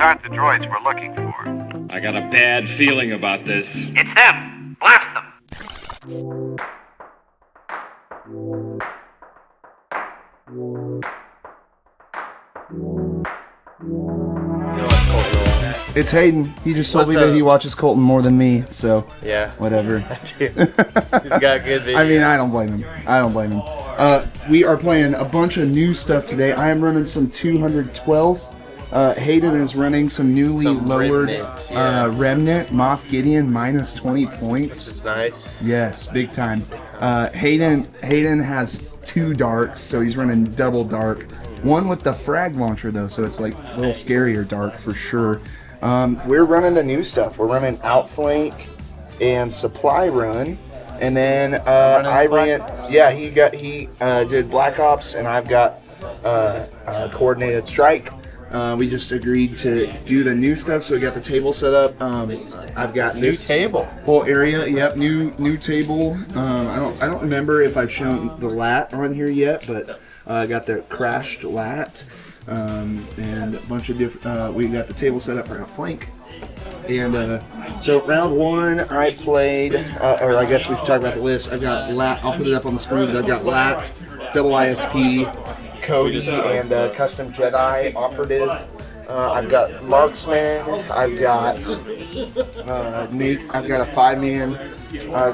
aren't the droids we're looking for. I got a bad feeling about this. It's them! Blast them! It's Hayden. He just told What's me that up? he watches Colton more than me, so Yeah. whatever. Dude, he's got good videos. I mean, I don't blame him. We are playing a bunch of new stuff today. I am running some 212. Hayden is running some newly lowered Remnant, yeah. Remnant. Moff Gideon minus 20 points. This is nice. Yes, big time. Hayden has 2 darks, so he's running double dark. One with the frag launcher though, so it's like a little scarier dark for sure. We're running the new stuff. We're running Outflank and Supply Run, and then I ran. Yeah, he did Black Ops, and I've got Coordinated Strike. We just agreed to do the new stuff, so we got the table set up. I've got this table. whole area. Yep, new table. I don't remember if I've shown the lat on here yet, but I got the crashed lat. And a bunch of different. We got the table set up for Outflank, and so round 1 I played, or I guess we should talk about the list. I've got lat. I'll put it up on the screen. But I've got lat, double ISP, Cody, and custom Jedi operative. I've got marksman. I've got I've got a 5-man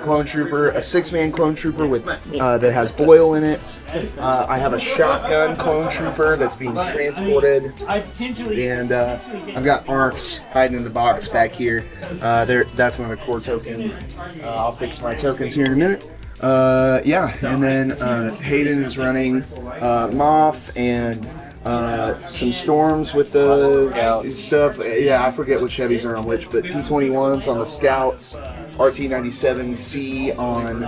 clone trooper, a 6-man clone trooper with that has Boyle in it. I have a shotgun clone trooper that's being transported, and I've got ARFs hiding in the box back here. That's not a core token. I'll fix my tokens here in a minute. Yeah, and then Hayden is running Moff and some storms with the stuff. Yeah, I forget which heavies are on which, but T-21s on the scouts, RT-97C on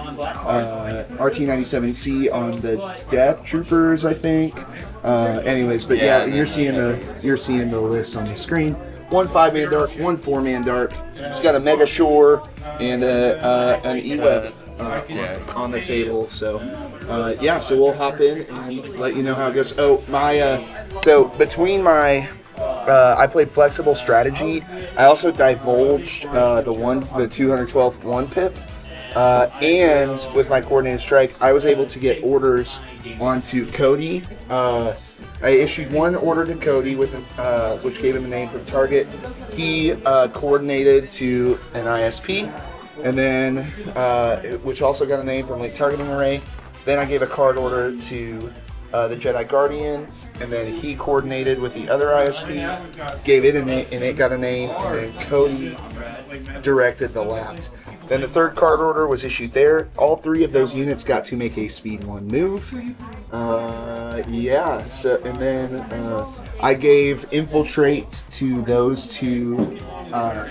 RT-97C on the Death Troopers, I think. Anyways, but yeah, you're seeing the list on the screen. 1 5-man dark, 1 4-man dark. It's got a Mega Shore and an E-Web on the table. So yeah, so we'll hop in and let you know how it goes. Oh, so between my I played flexible strategy. I also divulged the 212 1 pip, and with my coordinated strike, I was able to get orders onto Cody. I issued 1 order to Cody with which gave him a name for target. He coordinated to an ISP, and then which also got a name from Link Targeting Array. Then I gave a card order to the Jedi Guardian, and then he coordinated with the other ISP, gave it a name, and it got a name, and then Cody directed the lat. Then the 3rd card order was issued there. All 3 of those units got to make a speed 1 move. Yeah, so, and then I gave infiltrate to those 2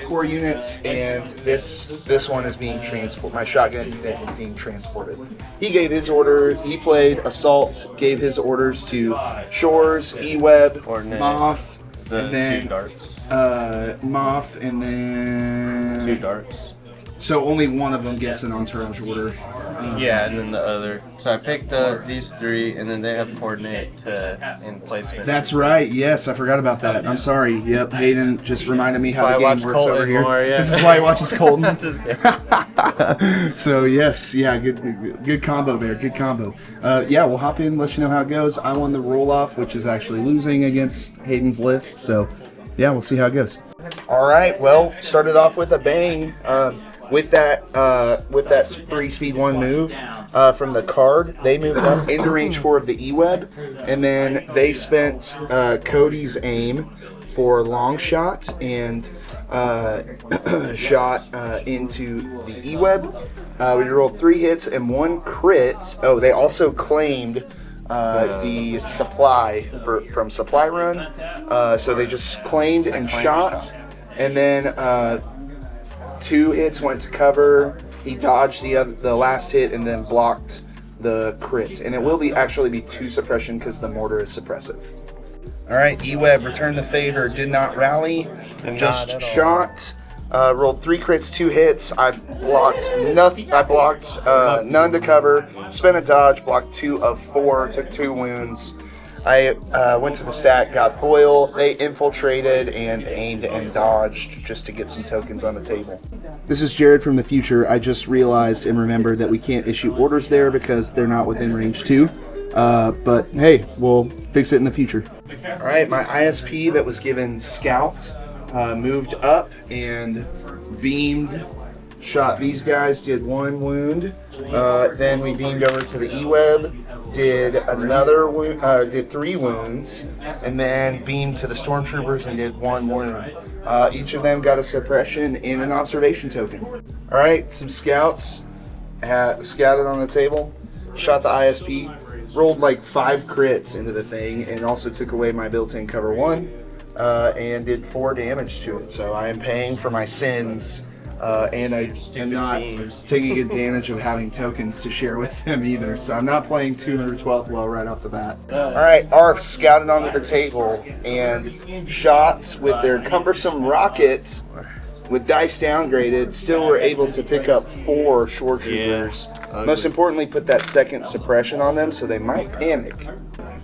core units, and this one is being transported. My shotgun unit is being transported. He gave his order. He played assault. Gave his orders to Shores, E-Web, Moff, and then 2 darts. Moff, and then 2 darts. So only one of them gets an entourage order. Yeah, and then the other. So I picked these 3, and then they have coordinate to in placement. That's right. Yes, I forgot about that. I'm sorry. Yep, Hayden just reminded me how the game works over here. More, yeah. This is why he watches Colton. Just kidding. So yes, yeah, good combo there. Good combo. Yeah, we'll hop in, let you know how it goes. I won the roll off, which is actually losing against Hayden's list. So yeah, we'll see how it goes. All right. Well, started off with a bang. With that 3 speed 1 move from the card, they moved up into range 4 of the E-Web, and then they spent Cody's aim for long shot and shot into the E-Web. We rolled 3 hits and 1 crit. Oh, they also claimed the supply from Supply Run. So they just claimed and shot, and then 2 hits went to cover. He dodged the last hit and then blocked the crit. And it will actually be 2 suppression because the mortar is suppressive. All right, E-Web returned the favor. Did not rally. Just shot. Rolled 3 crits, 2 hits. I blocked nothing. I blocked none to cover. Spent a dodge. Blocked 2 of 4. Took 2 wounds. I went to the stack, got Boyle. They infiltrated and aimed and dodged just to get some tokens on the table. This is Jared from the future. I just realized and remembered that we can't issue orders there because they're not within range 2. But hey, we'll fix it in the future. All right, my ISP that was given Scout moved up and beamed, shot these guys, did 1 wound. Then we beamed over to the E-Web, did another wound, did 3 wounds, and then beamed to the Stormtroopers and did 1 wound. Each of them got a suppression and an observation token. All right, some scouts scouted on the table, shot the ISP, rolled like 5 crits into the thing, and also took away my built-in cover 1, and did 4 damage to it. So I am paying for my sins. And I am not taking advantage of having tokens to share with them either. So I'm not playing 212th well right off the bat. Alright, ARF scouted onto the table and shot with their cumbersome rocket with dice downgraded, still were able to pick up 4 shore troopers. Most importantly, put that second suppression on them, so they might panic.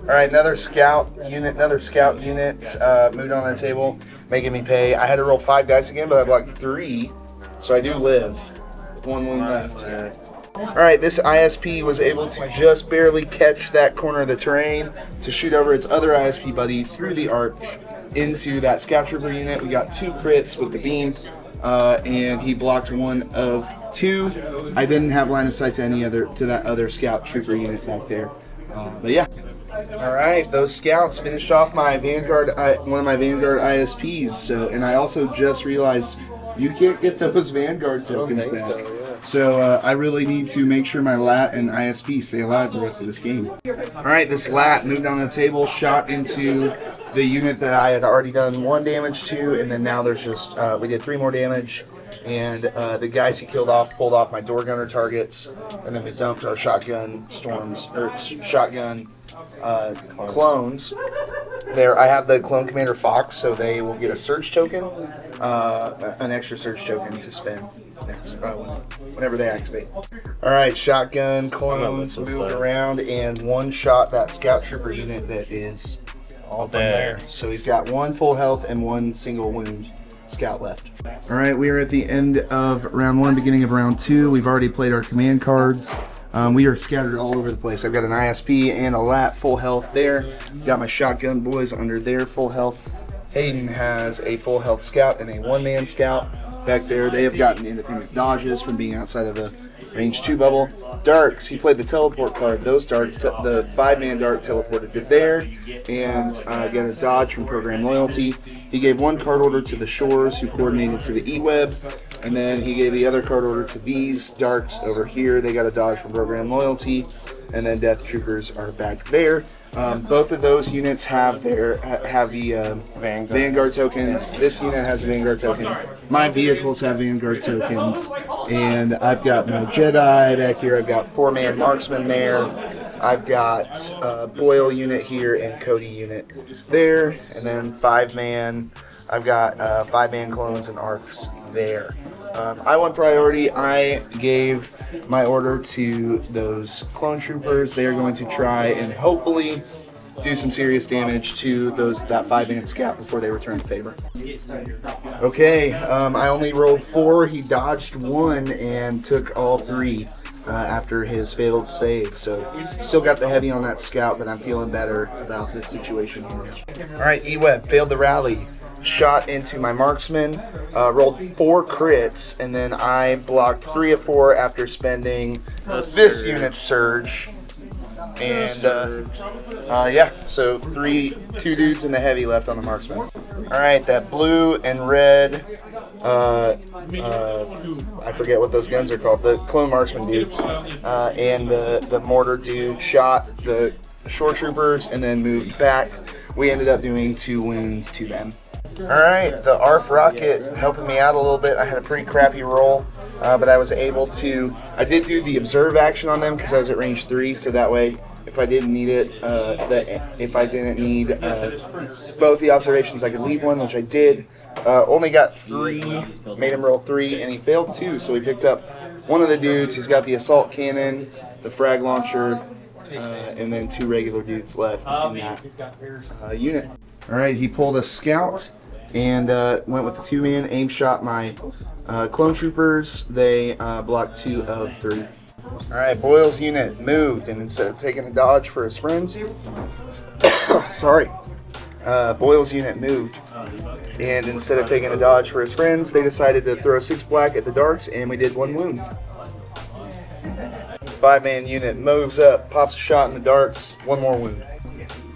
Alright, another scout unit moved on the table, making me pay. I had to roll 5 dice again, but I blocked 3. So I do live with 1 wound left. Alright, this ISP was able to just barely catch that corner of the terrain to shoot over its other ISP buddy through the arch into that scout trooper unit. We got 2 crits with the beam, and he blocked 1 of 2. I didn't have line of sight to that other scout trooper unit back there. But yeah. Alright, those scouts finished off my Vanguard, one of my Vanguard ISPs. So, and I also just realized you can't get those Vanguard tokens back. So I really need to make sure my LAT and ISP stay alive the rest of this game. Alright, this LAT moved on the table, shot into the unit that I had already done 1 damage to, and then now there's just, we did 3 more damage. And the guys he killed off pulled off my door gunner targets, and then we dumped our shotgun clones. There, I have the clone commander Fox, so they will get a surge token, an extra surge token to spend next whenever they activate. All right, shotgun clones moved around and 1-shot that scout trooper unit that is all there. So he's got 1 full health and 1 single wound scout left. All right, we are at the end of round 1, beginning of round 2. We've already played our command cards. We are scattered all over the place. I've got an ISP and a LAT full health there. Got my shotgun boys under their full health. Hayden has a full health scout and a 1-man scout back there. They have gotten independent dodges from being outside of the range 2 bubble. Darks, he played the teleport card. Those darts, the 5-man dart teleported to there, and got a dodge from program loyalty. He gave 1 card order to the shores, who coordinated to the E-Web, and then he gave the other card order to these darts over here. They got a dodge from program loyalty, and then death troopers are back there. Both of those units have the Vanguard tokens. This unit has a Vanguard token. My vehicles have Vanguard tokens, and I've got my Jedi back here. I've got 4-man marksman there. I've got Boyle unit here and Cody unit there, and then 5-man. I've got 5-man clones and ARFs there. I won priority. I gave my order to those clone troopers. They are going to try and hopefully do some serious damage to that 5-man scout before they return the favor. Okay, I only rolled 4. He dodged 1 and took all 3 after his failed save. So still got the heavy on that scout, but I'm feeling better about this situation here. All right, E-Web failed the rally. Shot into my marksman, rolled 4 crits, and then I blocked 3 of 4 after spending this unit's surge. And yeah, so 2 dudes in the heavy left on the marksman. All right, that blue and red, I forget what those guns are called, the clone marksman dudes, and the mortar dude shot the shore troopers and then moved back. We ended up doing 2 wounds to them. Alright, the ARF rocket helping me out a little bit. I had a pretty crappy roll, but I was able to, I did do the observe action on them because I was at range 3, so that way if I didn't need it, if I didn't need both the observations, I could leave one, which I did. Only got 3, made him roll 3, and he failed 2, so we picked up one of the dudes. He's got the assault cannon, the frag launcher, and then 2 regular dudes left in that unit. All right, he pulled a scout and went with the 2-man, aim shot my clone troopers. They blocked 2 of 3. All right, Boyle's unit moved, and instead of taking a dodge for his friends, sorry, Boyle's unit moved, and instead of taking a dodge for his friends, they decided to throw 6 black at the darks, and we did 1 wound. 5-man unit moves up, pops a shot in the darks, 1 more wound.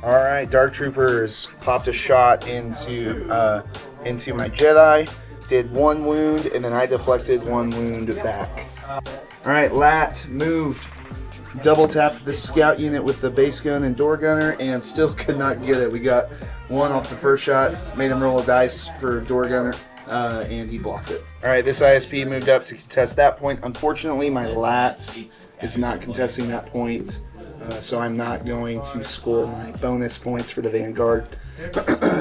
All right, dark troopers popped a shot into my Jedi, did 1 wound, and then I deflected 1 wound back. All right, Lat moved, double tapped the scout unit with the base gun and door gunner, and still could not get it. We got 1 off the first shot, made him roll a dice for door gunner, and he blocked it. All right, this ISP moved up to contest that point. Unfortunately, my Lat is not contesting that point, so I'm not going to score my bonus points for the Vanguard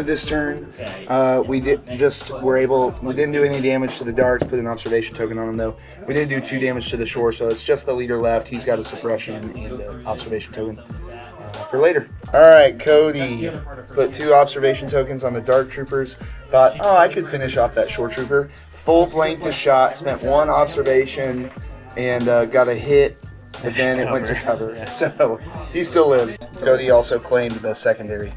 this turn. We didn't do any damage to the darks, put an observation token on them though. We did do 2 damage to the shore, so it's just the leader left. He's got a suppression and an observation token for later. Alright, Cody put 2 observation tokens on the dark troopers. Thought, oh, I could finish off that shore trooper. Full blanked a shot, spent 1 observation, and got a hit. But then it went to cover, so he still lives. Cody also claimed the secondary.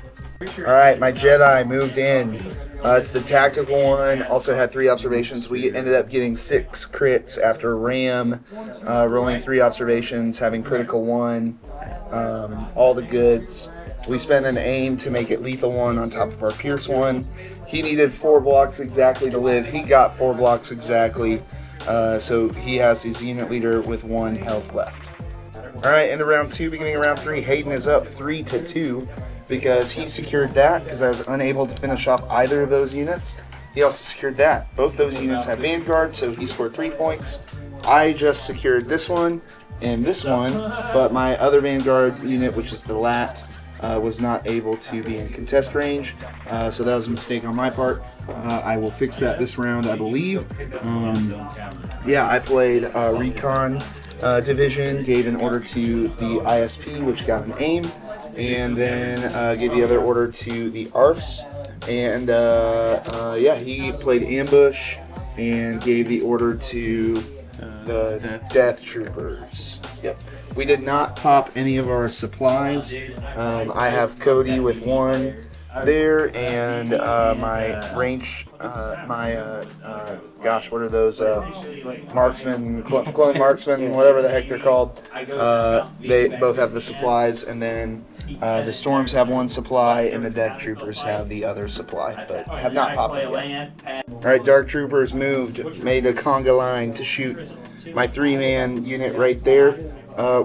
Alright, my Jedi moved in. It's the tactical one, also had 3 observations. We ended up getting 6 crits after Ram, rolling 3 observations, having critical 1, all the goods. We spent an aim to make it lethal 1 on top of our Pierce 1. He needed 4 blocks exactly to live. He got 4 blocks exactly. So he has his unit leader with 1 health left. Alright, into round 2, beginning of round 3, Hayden is up 3-2 because he secured that because I was unable to finish off either of those units. He also secured that. Both those units have Vanguard, so he scored 3 points. I just secured this one and this one, but my other Vanguard unit, which is the Lat, was not able to be in contest range, so that was a mistake on my part. I will fix that this round, I believe. Yeah, I played Recon Division, gave an order to the ISP, which got an aim, and then gave the other order to the ARFs, and yeah, he played Ambush and gave the order to the Death Troopers. Yep. We did not pop any of our supplies. I have Cody with 1 there, and my range, gosh, what are those, marksman, clone marksman, whatever the heck they're called. They both have the supplies, and then the Storms have 1 supply, and the Death Troopers have the other supply, but have not popped it yet. Alright, Dark Troopers moved, made a conga line to shoot my 3-man unit right there.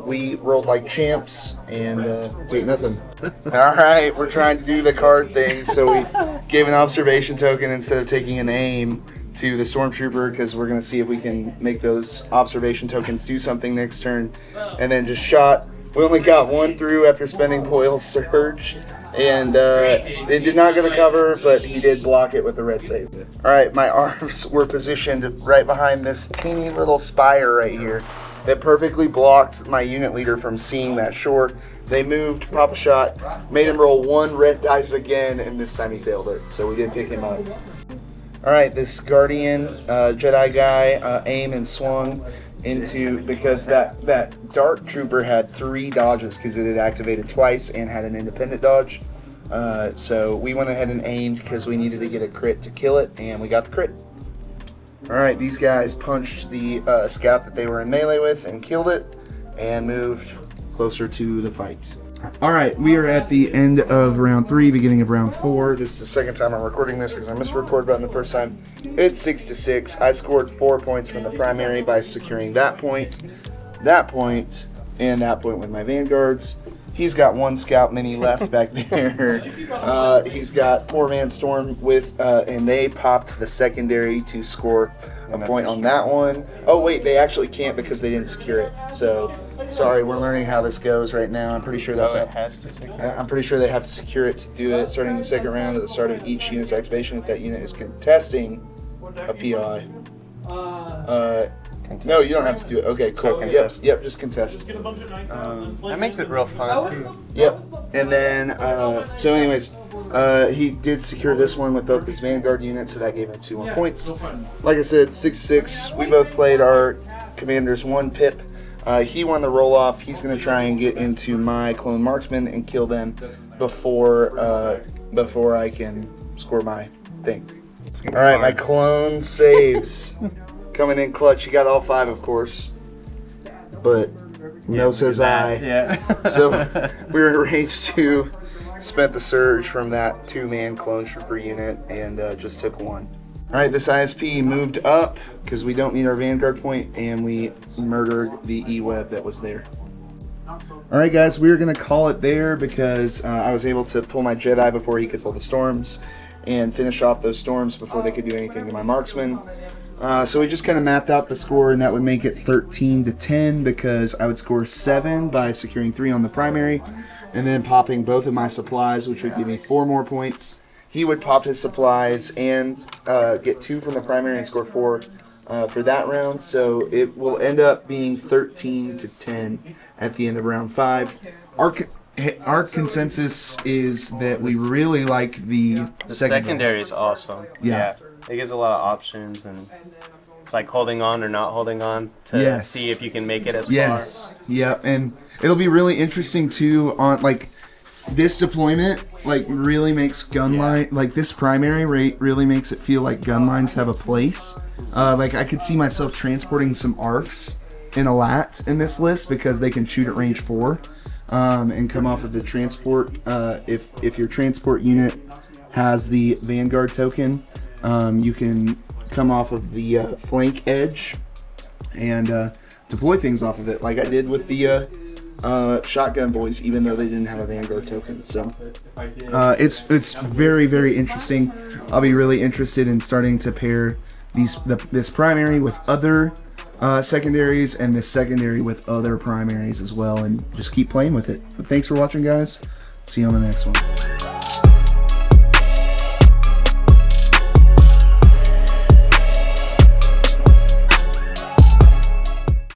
We rolled like champs and did nothing. Alright, we're trying to do the card thing, so we gave an observation token instead of taking an aim to the Stormtrooper because we're going to see if we can make those observation tokens do something next turn. And then just shot. We only got 1 through after spending Boyle's Surge, and it did not get the cover, but he did block it with the red save. Alright, my arms were positioned right behind this teeny little spire right here that perfectly blocked my unit leader from seeing that shore. They moved, pop a shot, made him roll 1 red dice again, and this time he failed it, so we didn't pick him up. Alright, this Guardian Jedi guy aimed and swung into, because that Dark Trooper had 3 dodges because it had activated twice and had an independent dodge. So we went ahead and aimed because we needed to get a crit to kill it, and we got the crit. Alright, these guys punched the scout that they were in melee with and killed it, and moved closer to the fight. Alright, we are at the end of round 3, beginning of round 4. This is the second time I'm recording this because I missed record button the first time. It's 6-6. I scored 4 points from the primary by securing that point, and that point with my Vanguards. He's got 1 scout mini left back there. He's got 4-man storm with, and they popped the secondary to score a point on that one. Oh wait, they actually can't because they didn't secure it. So, sorry, we're learning how this goes right now. I'm pretty sure that's it has to secure. I'm pretty sure they have to secure it to do it. Starting the second round at the start of each unit's activation, if that unit is contesting a PI. No, you don't have to do it. Okay, cool. So contest. Yep, just contest. That makes it real fun too. Yep. And then, so anyways, he did secure this one with both his Vanguard units, so that gave him 2 more points. Like I said, 6-6. We both played our commanders 1 pip. He won the roll-off. He's going to try and get into my clone marksman and kill them before I can score my thing. All right, my clone saves. Coming in clutch. He got all 5, of course. But no says I. Yeah. So we were in range 2. Spent the surge from that 2-man clone trooper unit and just took 1. All right, this ISP moved up because we don't need our Vanguard point, and we murdered the E-web that was there. All right, guys, we're going to call it there because I was able to pull my Jedi before he could pull the storms and finish off those storms before they could do anything to my marksman. So we just kind of mapped out the score, and that would make it 13-10 because I would score 7 by securing 3 on the primary and then popping both of my supplies, which would give me 4 more points. He would pop his supplies and get 2 from the primary and score 4 for that round. So it will end up being 13-10 at the end of round 5. Our consensus is that we really like the secondary is awesome. Yeah. It gives a lot of options and like holding on or not holding on to see if you can make it as far. Yeah, and it'll be really interesting too on like this deployment like really makes gunline like this primary rate really makes it feel like gun lines have a place. Like I could see myself transporting some ARFs in a lat in this list because they can shoot at range 4 and come off of the transport. If your transport unit has the Vanguard token, you can come off of the flank edge and deploy things off of it like I did with the shotgun boys, even though they didn't have a Vanguard token. So it's very, very interesting. I'll be really interested in starting to pair this primary with other secondaries and this secondary with other primaries as well, and just keep playing with it. But thanks for watching, guys. See you on the next one.